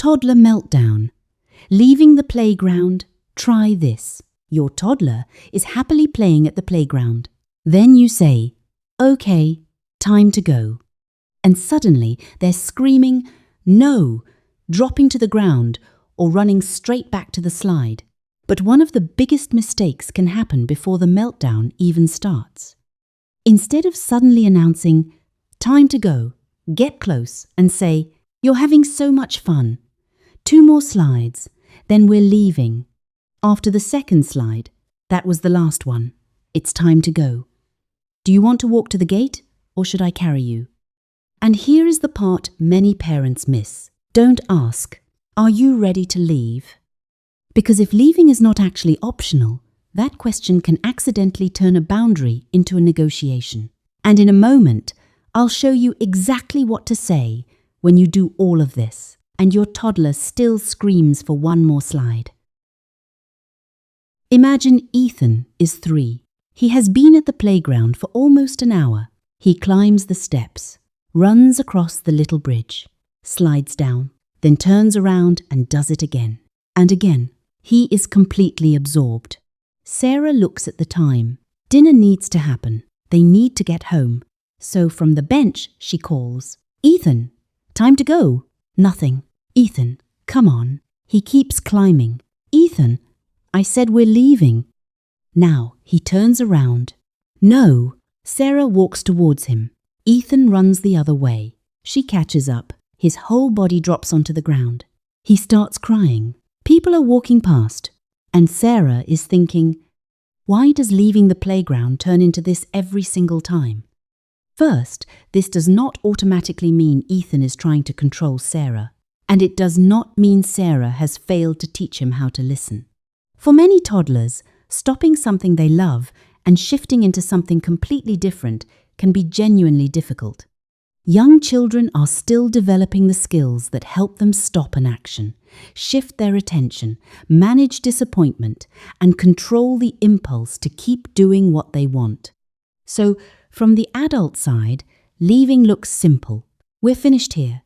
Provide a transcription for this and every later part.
Toddler Meltdown. Leaving the playground, try this. Your toddler is happily playing at the playground. Then you say, "Okay, time to go." And suddenly they're screaming, "No!" dropping to the ground or running straight back to the slide. But one of the biggest mistakes can happen before the meltdown even starts. Instead of suddenly announcing, "Time to go," get close and say, "You're having so much fun. 2 more slides, then we're leaving." After the second slide, "That was the last one. It's time to go. Do you want to walk to the gate, or should I carry you?" And here is the part many parents miss. Don't ask, "Are you ready to leave?" Because if leaving is not actually optional, that question can accidentally turn a boundary into a negotiation. And in a moment, I'll show you exactly what to say when you do all of this, and your toddler still screams for 1 more slide. Imagine Ethan is 3. He has been at the playground for almost an hour. He climbs the steps, runs across the little bridge, slides down, then turns around and does it again and again. He is completely absorbed. Sarah looks at the time. Dinner needs to happen. They need to get home. So from the bench, she calls, "Ethan, time to go." Nothing. "Ethan, come on." He keeps climbing. "Ethan, I said we're leaving." Now he turns around. "No." Sarah walks towards him. Ethan runs the other way. She catches up. His whole body drops onto the ground. He starts crying. People are walking past, and Sarah is thinking, why does leaving the playground turn into this every single time? First, this does not automatically mean Ethan is trying to control Sarah, and it does not mean Sarah has failed to teach him how to listen. For many toddlers, stopping something they love and shifting into something completely different can be genuinely difficult. Young children are still developing the skills that help them stop an action, shift their attention, manage disappointment, and control the impulse to keep doing what they want. So, from the adult side, leaving looks simple. We're finished here.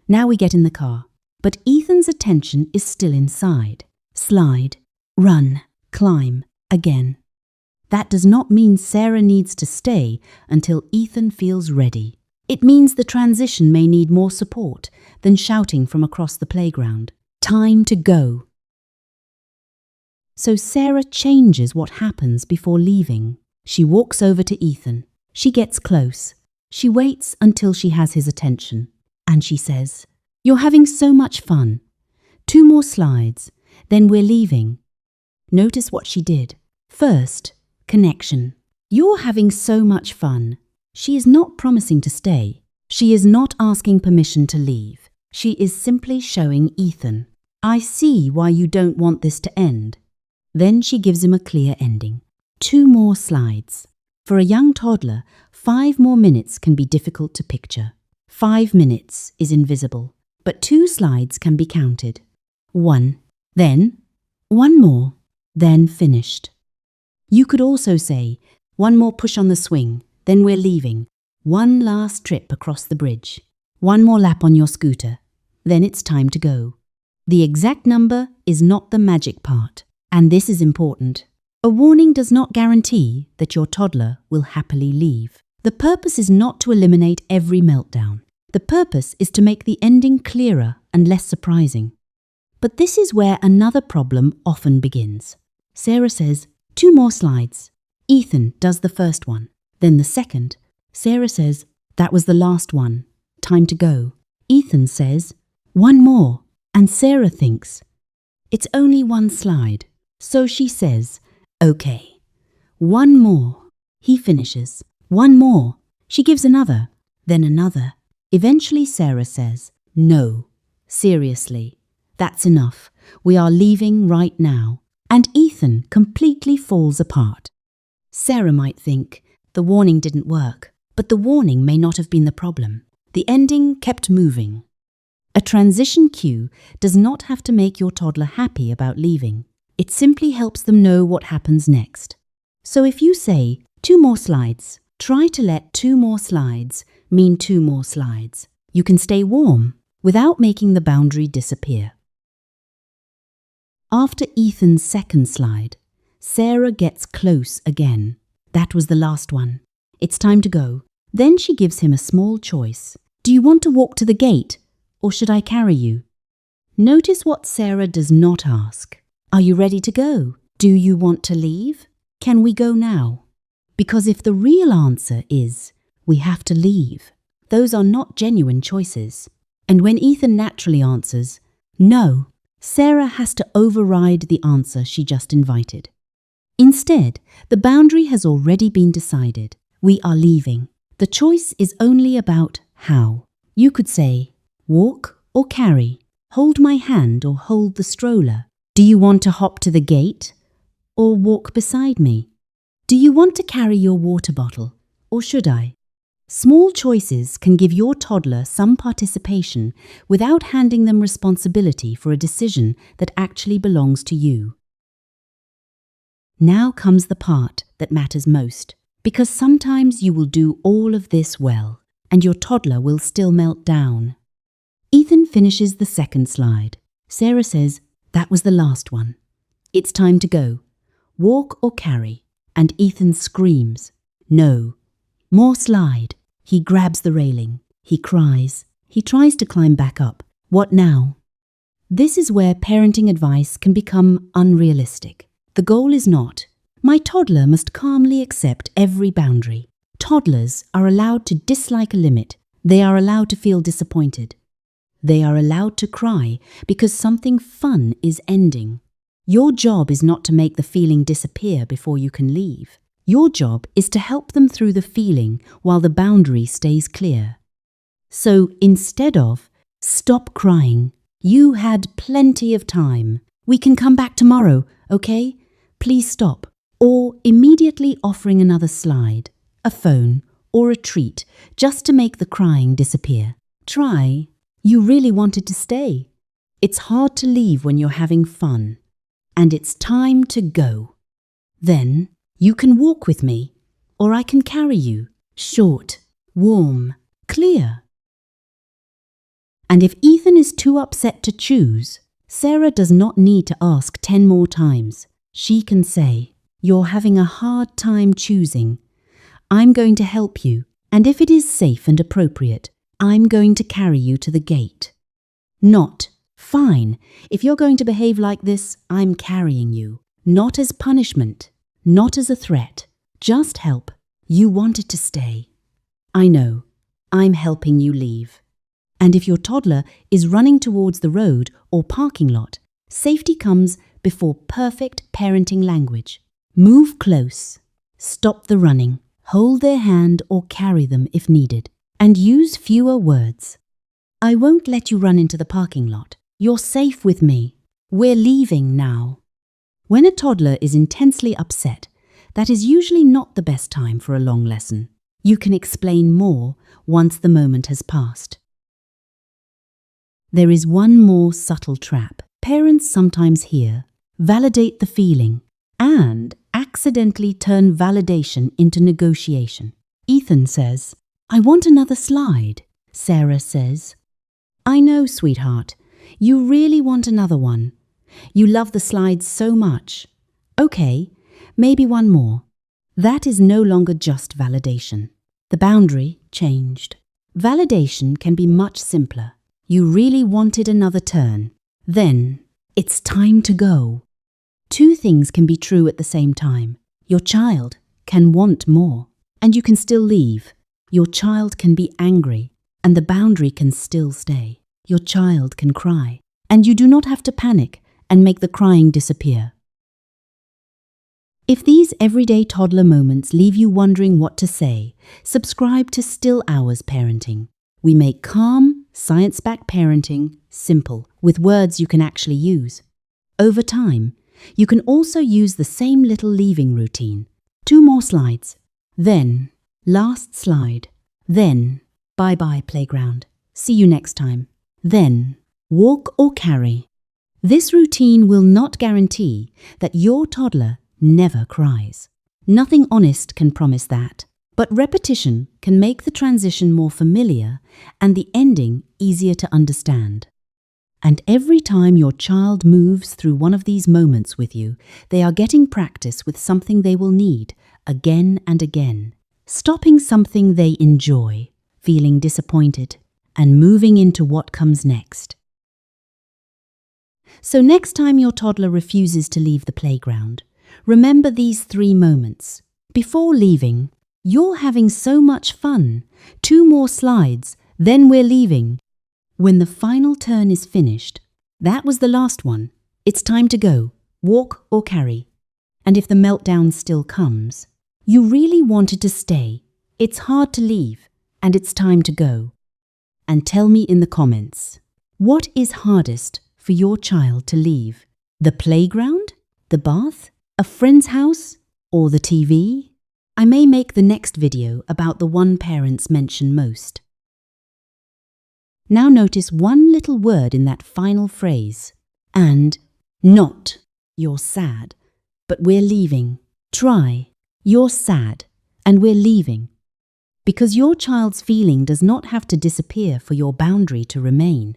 Now we get in the car. But Ethan's attention is still inside. Slide, run, climb, again. That does not mean Sarah needs to stay until Ethan feels ready. It means the transition may need more support than shouting from across the playground. Time to go. So Sarah changes what happens before leaving. She walks over to Ethan. She gets close. She waits until she has his attention. And she says, "You're having so much fun. 2 more slides, then we're leaving." Notice what she did. First, connection. You're having so much fun. She is not promising to stay. She is not asking permission to leave. She is simply showing Ethan, "I see why you don't want this to end." Then she gives him a clear ending. 2 more slides. For a young toddler, 5 more minutes can be difficult to picture. 5 minutes is invisible, but 2 slides can be counted. 1, then 1 more, then finished. You could also say, 1 more push on the swing, then we're leaving. 1 last trip across the bridge. 1 more lap on your scooter. Then it's time to go. The exact number is not the magic part, and this is important. A warning does not guarantee that your toddler will happily leave. The purpose is not to eliminate every meltdown. The purpose is to make the ending clearer and less surprising. But this is where another problem often begins. Sarah says, 2 more slides. Ethan does the first one. Then the second. Sarah says, "That was the last one. Time to go." Ethan says, 1 more. And Sarah thinks, it's only 1 slide. So she says, "Okay, 1 more." He finishes. 1 more. She gives another, then another. Eventually Sarah says, "No, seriously, that's enough. We are leaving right now." And Ethan completely falls apart. Sarah might think, the warning didn't work, but the warning may not have been the problem. The ending kept moving. A transition cue does not have to make your toddler happy about leaving. It simply helps them know what happens next. So if you say, 2 more slides, try to let 2 more slides mean 2 more slides. You can stay warm, without making the boundary disappear. After Ethan's second slide, Sarah gets close again. That was the last one. It's time to go. Then she gives him a small choice. Do you want to walk to the gate, or should I carry you? Notice what Sarah does not ask. Are you ready to go? Do you want to leave? Can we go now? Because if the real answer is, we have to leave, those are not genuine choices. And when Ethan naturally answers, no, Sarah has to override the answer she just invited. Instead, the boundary has already been decided. We are leaving. The choice is only about how. You could say, walk or carry, hold my hand or hold the stroller. Do you want to hop to the gate or walk beside me? Do you want to carry your water bottle or should I? Small choices can give your toddler some participation without handing them responsibility for a decision that actually belongs to you. Now comes the part that matters most, because sometimes you will do all of this well, and your toddler will still melt down. Ethan finishes the second slide. Sarah says, that was the last one. It's time to go. Walk or carry. And Ethan screams, no. More slide. He grabs the railing. He cries. He tries to climb back up. What now? This is where parenting advice can become unrealistic. The goal is not, my toddler must calmly accept every boundary. Toddlers are allowed to dislike a limit. They are allowed to feel disappointed. They are allowed to cry because something fun is ending. Your job is not to make the feeling disappear before you can leave. Your job is to help them through the feeling while the boundary stays clear. So instead of, stop crying, you had plenty of time. We can come back tomorrow, okay? Please stop. Or immediately offering another slide, a phone, or a treat just to make the crying disappear. Try, you really wanted to stay. It's hard to leave when you're having fun. And it's time to go. Then, you can walk with me, or I can carry you, short, warm, clear. And if Ethan is too upset to choose, Sarah does not need to ask 10 more times. She can say, you're having a hard time choosing. I'm going to help you, and if it is safe and appropriate, I'm going to carry you to the gate. Not, fine, if you're going to behave like this, I'm carrying you. Not as punishment. Not as a threat, just help. You wanted to stay. I know, I'm helping you leave. And if your toddler is running towards the road or parking lot, safety comes before perfect parenting language. Move close, stop the running, hold their hand or carry them if needed, and use fewer words. I won't let you run into the parking lot. You're safe with me. We're leaving now. When a toddler is intensely upset, that is usually not the best time for a long lesson. You can explain more once the moment has passed. There is one more subtle trap. Parents sometimes hear, validate the feeling, and accidentally turn validation into negotiation. Ethan says, I want another slide. Sarah says, I know, sweetheart, you really want another one. You love the slides so much. Okay, maybe one more. That is no longer just validation. The boundary changed. Validation can be much simpler. You really wanted another turn. Then, it's time to go. Two things can be true at the same time. Your child can want more, and you can still leave. Your child can be angry, and the boundary can still stay. Your child can cry, and you do not have to panic and make the crying disappear. If these everyday toddler moments leave you wondering what to say, subscribe to Still Hours Parenting. We make calm, science-backed parenting simple with words you can actually use. Over time, you can also use the same little leaving routine. 2 more slides. Then, last slide. Then, bye-bye playground. See you next time. Then, walk or carry. This routine will not guarantee that your toddler never cries. Nothing honest can promise that. But repetition can make the transition more familiar and the ending easier to understand. And every time your child moves through one of these moments with you, they are getting practice with something they will need again and again. Stopping something they enjoy, feeling disappointed, and moving into what comes next. So next time your toddler refuses to leave the playground, remember these 3 moments. Before leaving, "You're having so much fun. 2 more slides, then we're leaving." When the final turn is finished, "That was the last one. It's time to go, walk or carry." And if the meltdown still comes, "You really wanted to stay. It's hard to leave, and it's time to go." And tell me in the comments, what is hardest for your child to leave? The playground? The bath? A friend's house? Or the TV? I may make the next video about the one parents mention most. Now notice one little word in that final phrase. And not, "You're sad, but we're leaving." Try, "You're sad, and we're leaving." Because your child's feeling does not have to disappear for your boundary to remain.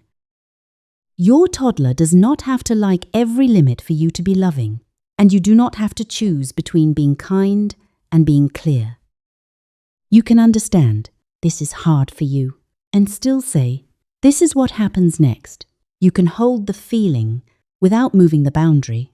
Your toddler does not have to like every limit for you to be loving, and you do not have to choose between being kind and being clear. You can understand this is hard for you and still say, "This is what happens next." You can hold the feeling without moving the boundary.